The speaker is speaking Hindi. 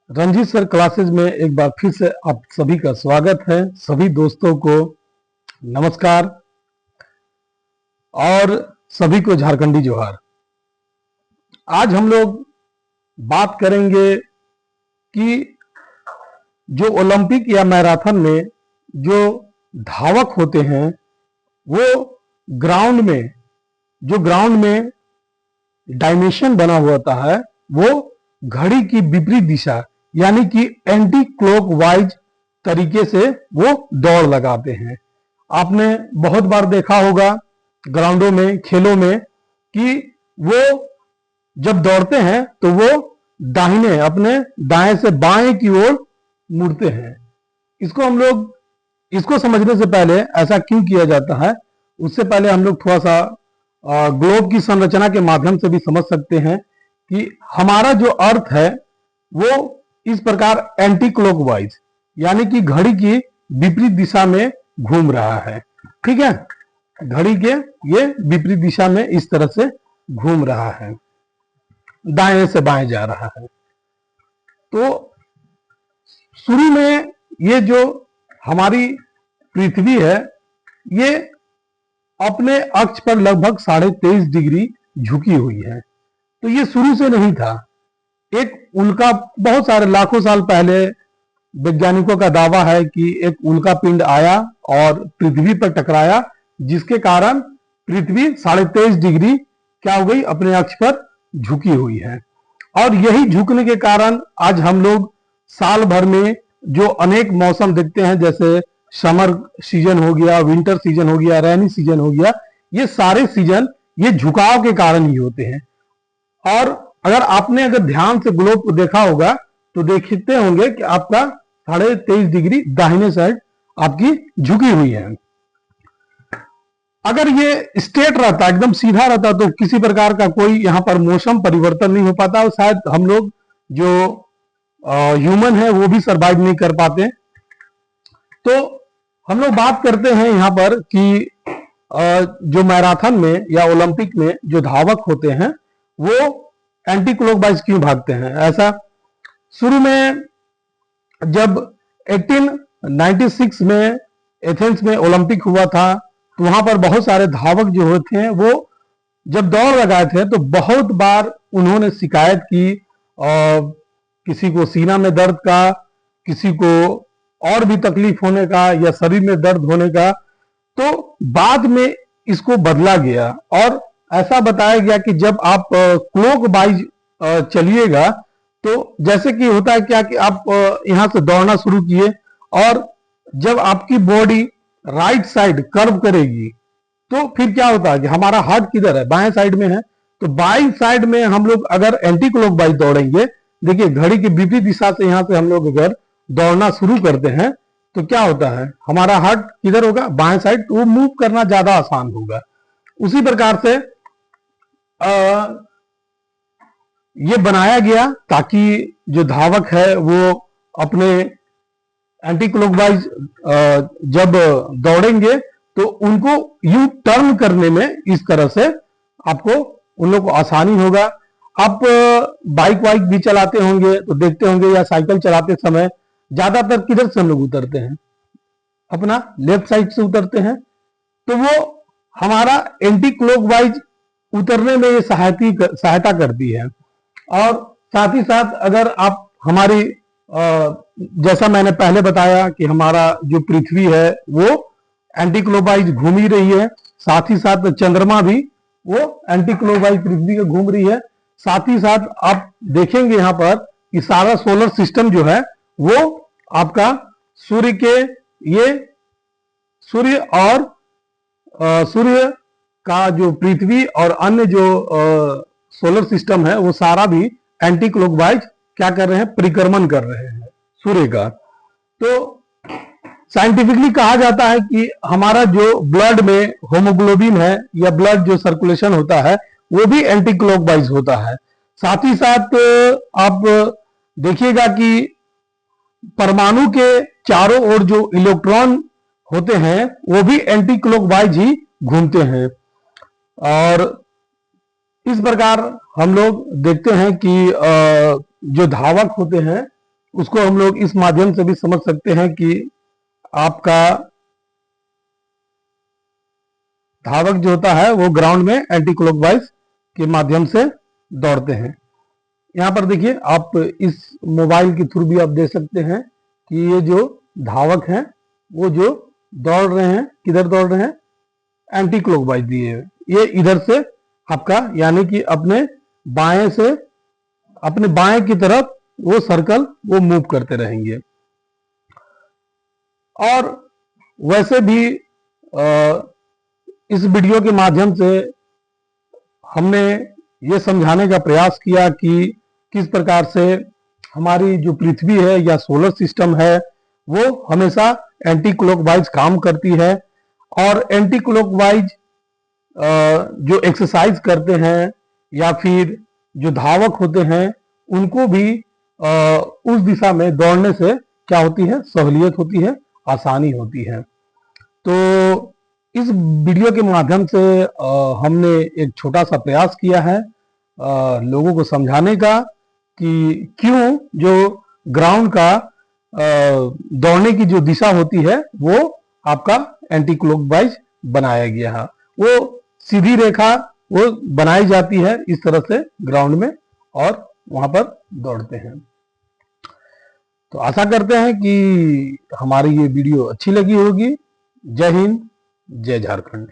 रंजीत सर क्लासेस में एक बार फिर से आप सभी का स्वागत है। सभी दोस्तों को नमस्कार और सभी को झारखंडी जोहार। आज हम लोग बात करेंगे कि जो ओलंपिक या मैराथन में जो धावक होते हैं वो ग्राउंड में डायमेंशन बना हुआ होता है, वो घड़ी की विपरीत दिशा यानी कि एंटी क्लॉकवाइज तरीके से वो दौड़ लगाते हैं। आपने बहुत बार देखा होगा ग्राउंडों में, खेलों में कि वो जब दौड़ते हैं तो वो दाहिने अपने दाएं से बाएं की ओर मुड़ते हैं। इसको समझने से पहले ऐसा क्यों किया जाता है, उससे पहले हम लोग थोड़ा सा ग्लोब की संरचना के माध्यम से भी समझ सकते हैं कि हमारा जो अर्थ है वो इस प्रकार एंटी क्लॉकवाइज यानी कि घड़ी की विपरीत दिशा में घूम रहा है। ठीक है, घड़ी के ये विपरीत दिशा में इस तरह से घूम रहा है, दाएं से बाएं जा रहा है। तो शुरू में ये जो हमारी पृथ्वी है ये अपने अक्ष पर लगभग 23.5 डिग्री झुकी हुई है। तो ये शुरू से नहीं था, एक उल्का बहुत सारे लाखों साल पहले वैज्ञानिकों का दावा है कि एक उल्का पिंड आया और पृथ्वी पर टकराया, जिसके कारण पृथ्वी 23.5 डिग्री क्या हो गई, अपने अक्ष पर झुकी हुई है। और यही झुकने के कारण आज हम लोग साल भर में जो अनेक मौसम देखते हैं, जैसे समर सीजन हो गया, विंटर सीजन हो गया, रेनी सीजन हो गया, ये सारे सीजन ये झुकाव के कारण ही होते हैं। और अगर ध्यान से ग्लोब को देखा होगा तो देखते होंगे कि आपका 23.5 डिग्री दाहिने साइड आपकी झुकी हुई है। अगर ये स्ट्रेट रहता, एकदम सीधा रहता, तो किसी प्रकार का कोई यहाँ पर मौसम परिवर्तन नहीं हो पाता और शायद हम लोग जो ह्यूमन है वो भी सरवाइव नहीं कर पाते। तो हम लोग बात करते हैं यहाँ पर कि जो मैराथन में या ओलंपिक में जो धावक होते हैं वो एंटी क्लॉकवाइज क्यों भागते हैं। ऐसा शुरू में जब 1896 में एथेंस में ओलंपिक हुआ था तो वहां पर बहुत सारे धावक जो होते हैं वो जब दौड़ लगाए थे तो बहुत बार उन्होंने शिकायत की, किसी को सीना में दर्द का, किसी को और भी तकलीफ होने का या शरीर में दर्द होने का। तो बाद में इसको बदला गया और ऐसा बताया गया कि जब आप क्लॉकवाइज चलिएगा तो जैसे कि होता है क्या कि आप यहां से दौड़ना शुरू किए और जब आपकी बॉडी राइट साइड कर्व करेगी तो फिर क्या होता है कि हमारा हार्ट किधर है, बाएं साइड में है। तो बाएं साइड में हम लोग अगर एंटी क्लॉकवाइज दौड़ेंगे, देखिए घड़ी की विपरीत दिशा से यहां से हम लोग अगर दौड़ना शुरू करते हैं तो क्या होता है, हमारा हार्ट किधर होगा, बाएं साइड, तो वो मूव करना ज्यादा आसान होगा। उसी प्रकार से ये बनाया गया ताकि जो धावक है वो अपने एंटी क्लॉकवाइज जब दौड़ेंगे तो उनको यू टर्न करने में इस तरह से आपको उन लोग को आसानी होगा। आप बाइक वाइक भी चलाते होंगे तो देखते होंगे या साइकिल चलाते समय ज्यादातर किधर से हम लोग उतरते हैं, अपना लेफ्ट साइड से उतरते हैं। तो वो हमारा एंटी क्लॉकवाइज उतरने में ये सहायता करती है। और साथ ही साथ अगर आप हमारी जैसा मैंने पहले बताया कि हमारा जो पृथ्वी है वो एंटी क्लॉकवाइज घूम ही रही है, साथ ही साथ चंद्रमा भी वो एंटी क्लॉकवाइज पृथ्वी के घूम रही है। साथ ही साथ आप देखेंगे यहाँ पर कि सारा सोलर सिस्टम जो है वो आपका सूर्य के ये सूर्य का जो पृथ्वी और अन्य जो सोलर सिस्टम है वो सारा भी एंटी क्लॉकवाइज क्या कर रहे हैं, परिक्रमण कर रहे हैं सूर्य का। तो साइंटिफिकली कहा जाता है कि हमारा जो ब्लड में होमोग्लोबिन है या ब्लड जो सर्कुलेशन होता है वो भी एंटी क्लॉकवाइज होता है। साथ ही साथ आप देखिएगा कि परमाणु के चारों ओर जो इलेक्ट्रॉन होते हैं वो भी एंटी क्लॉकवाइज ही घूमते हैं। और इस प्रकार हम लोग देखते हैं कि जो धावक होते हैं उसको हम लोग इस माध्यम से भी समझ सकते हैं कि आपका धावक जो होता है वो ग्राउंड में एंटी क्लॉकवाइज के माध्यम से दौड़ते हैं। यहाँ पर देखिए, आप इस मोबाइल के थ्रू भी आप देख सकते हैं कि ये जो धावक हैं वो जो दौड़ रहे हैं, किधर दौड़ रहे हैं, एंटी क्लॉकवाइज दिए हुए, ये इधर से आपका यानी कि अपने बाएं से अपने बाएं की तरफ वो सर्कल वो मूव करते रहेंगे। और वैसे भी इस वीडियो के माध्यम से हमने ये समझाने का प्रयास किया कि किस प्रकार से हमारी जो पृथ्वी है या सोलर सिस्टम है वो हमेशा एंटी क्लॉकवाइज काम करती है, और एंटी क्लॉकवाइज जो एक्सरसाइज करते हैं या फिर जो धावक होते हैं उनको भी उस दिशा में दौड़ने से क्या होती है, सहूलियत होती है, आसानी होती है। तो इस वीडियो के माध्यम से हमने एक छोटा सा प्रयास किया है लोगों को समझाने का कि क्यों जो ग्राउंड का दौड़ने की जो दिशा होती है वो आपका एंटी क्लॉकवाइज बनाया गया है। वो सीधी रेखा वो बनाई जाती है इस तरह से ग्राउंड में और वहां पर दौड़ते हैं। तो आशा करते हैं कि हमारी ये वीडियो अच्छी लगी होगी। जय हिंद, जय झारखंड।